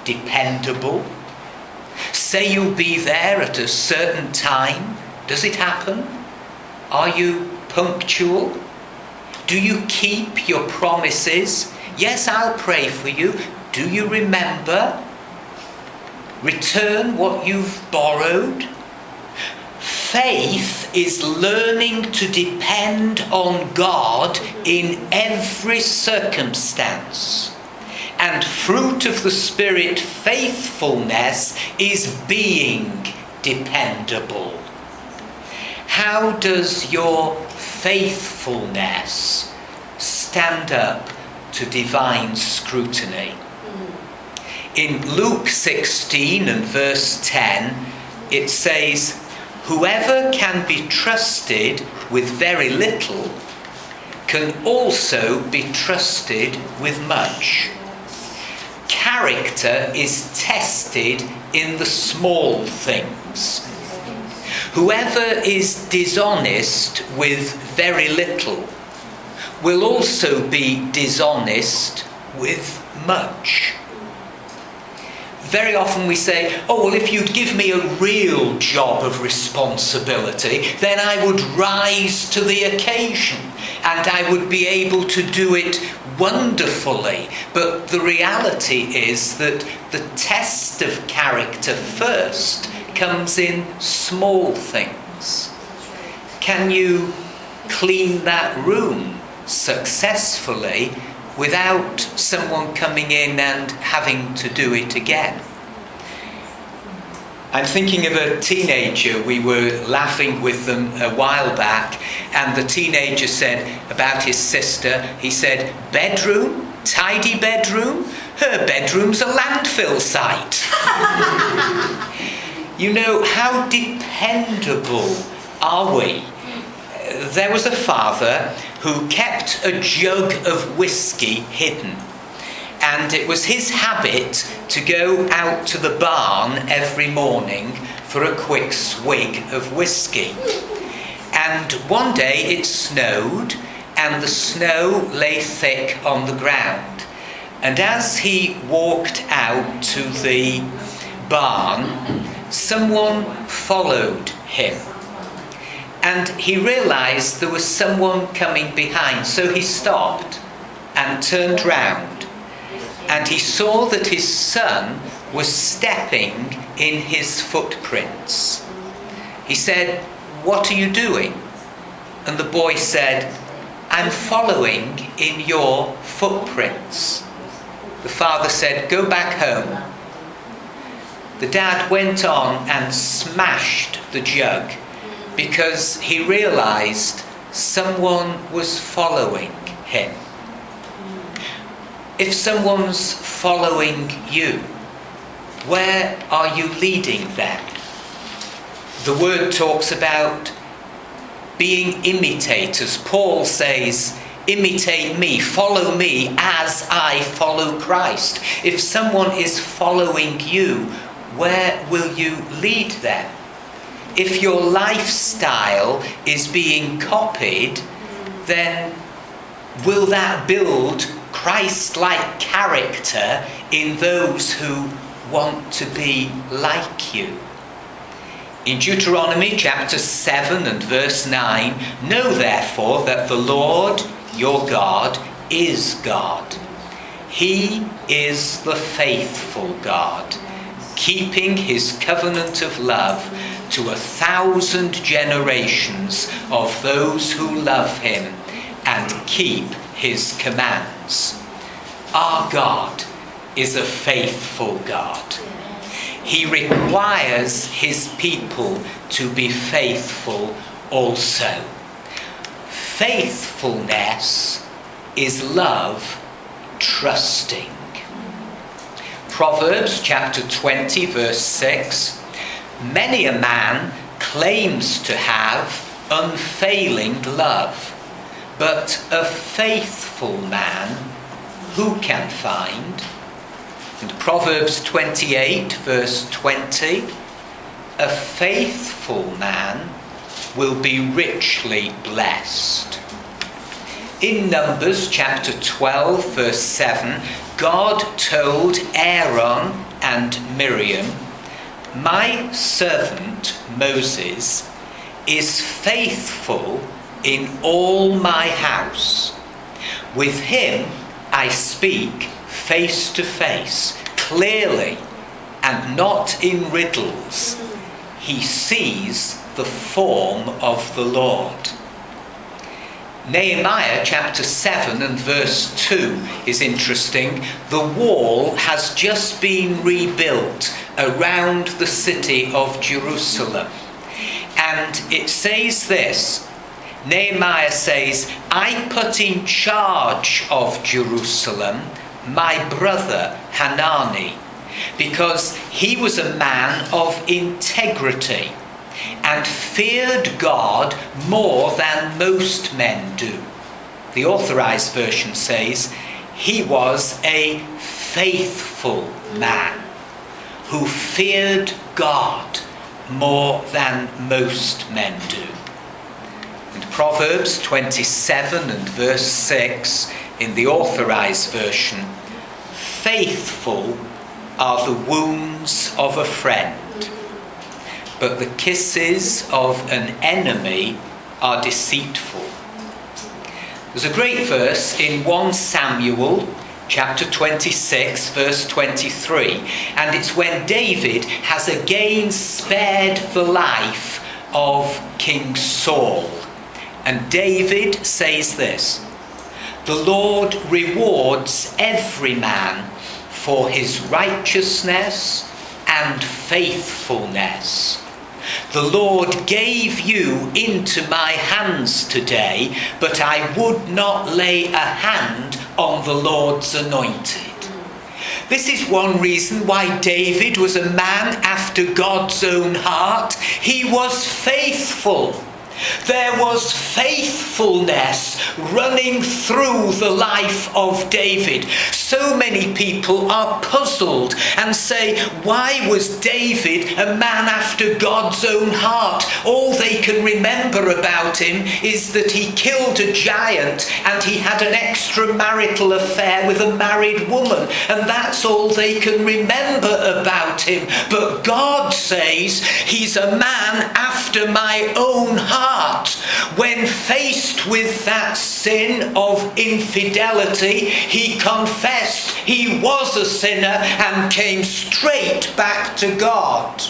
dependable? Say you'll be there at a certain time. Does it happen? Are you punctual? Do you keep your promises? Yes, I'll pray for you. Do you remember? Return what you've borrowed? Faith is learning to depend on God in every circumstance. And fruit of the Spirit, faithfulness, is being dependable. How does your faithfulness stand up to divine scrutiny? In Luke 16 and verse 10, it says, "Whoever can be trusted with very little can also be trusted with much." Character is tested in the small things. Whoever is dishonest with very little will also be dishonest with much. Very often we say, oh, well, if you'd give me a real job of responsibility, then I would rise to the occasion and I would be able to do it wonderfully. But the reality is that the test of character first comes in small things. Can you clean that room successfully without someone coming in and having to do it again? I'm thinking of a teenager. We were laughing with them a while back, and the teenager said about his sister, he said, "Bedroom? Tidy bedroom? Her bedroom's a landfill site." You know, how dependable are we? There was a father who kept a jug of whiskey hidden, and it was his habit to go out to the barn every morning for a quick swig of whiskey. And one day it snowed, and the snow lay thick on the ground. And as he walked out to the barn, someone followed him. And he realized there was someone coming behind, so he stopped and turned round. And he saw that his son was stepping in his footprints. He said, "What are you doing?" And the boy said, "I'm following in your footprints." The father said, "Go back home." The dad went on and smashed the jug because he realized someone was following him. If someone's following you, where are you leading them? The word talks about being imitators. Paul says, "Imitate me, follow me as I follow Christ." If someone is following you, where will you lead them? If your lifestyle is being copied, then will that build Christ-like character in those who want to be like you? In Deuteronomy chapter 7 and verse 9, "Know therefore that the Lord your God is God. He is the faithful God, keeping his covenant of love to 1,000 generations of those who love him and keep his commands." Our God is a faithful God. He requires his people to be faithful also. Faithfulness is love trusting. Proverbs chapter 20 verse 6, "Many a man claims to have unfailing love, but a faithful man who can find?" And Proverbs 28 verse 20, "A faithful man will be richly blessed." In Numbers chapter 12 verse 7, God told Aaron and Miriam, "My servant Moses is faithful in all my house. With him I speak face to face, clearly, and not in riddles. He sees the form of the Lord." Nehemiah chapter 7 and verse 2 is interesting. The wall has just been rebuilt around the city of Jerusalem. And it says this, Nehemiah says, "I put in charge of Jerusalem my brother Hanani, because he was a man of integrity and feared God more than most men do." The Authorized Version says, "He was a faithful man who feared God more than most men do." And Proverbs 27 and verse 6 in the Authorized Version, "Faithful are the wounds of a friend, but the kisses of an enemy are deceitful." There's a great verse in 1 Samuel chapter 26 verse 23, and it's when David has again spared the life of King Saul. And David says this, "The Lord rewards every man for his righteousness and faithfulness. The Lord gave you into my hands today, but I would not lay a hand on the Lord's anointed." This is one reason why David was a man after God's own heart. He was faithful. There was faithfulness running through the life of David. So many people are puzzled and say, why was David a man after God's own heart? All they can remember about him is that he killed a giant and he had an extramarital affair with a married woman, and that's all they can remember about him. But God says he's a man after my own heart. When faced with that sin of infidelity, he confessed he was a sinner and came straight back to God.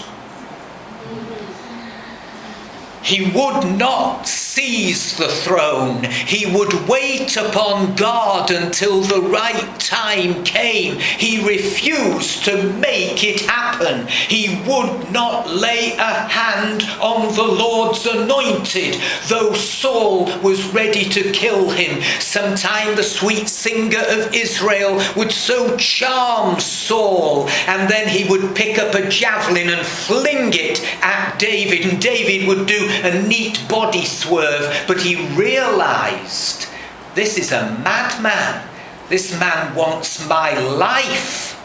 He would not seize the throne. He would wait upon God until the right time came. He refused to make it happen. He would not lay a hand on the Lord's anointed, though Saul was ready to kill him. Sometime the sweet singer of Israel would so charm Saul, and then he would pick up a javelin and fling it at David, and David would do a neat body swerve, but he realized, this is a madman. This man wants my life.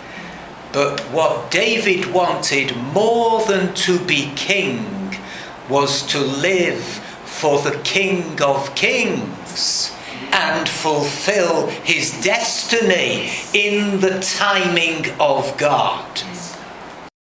But what David wanted more than to be king was to live for the King of Kings and fulfill his destiny in the timing of God.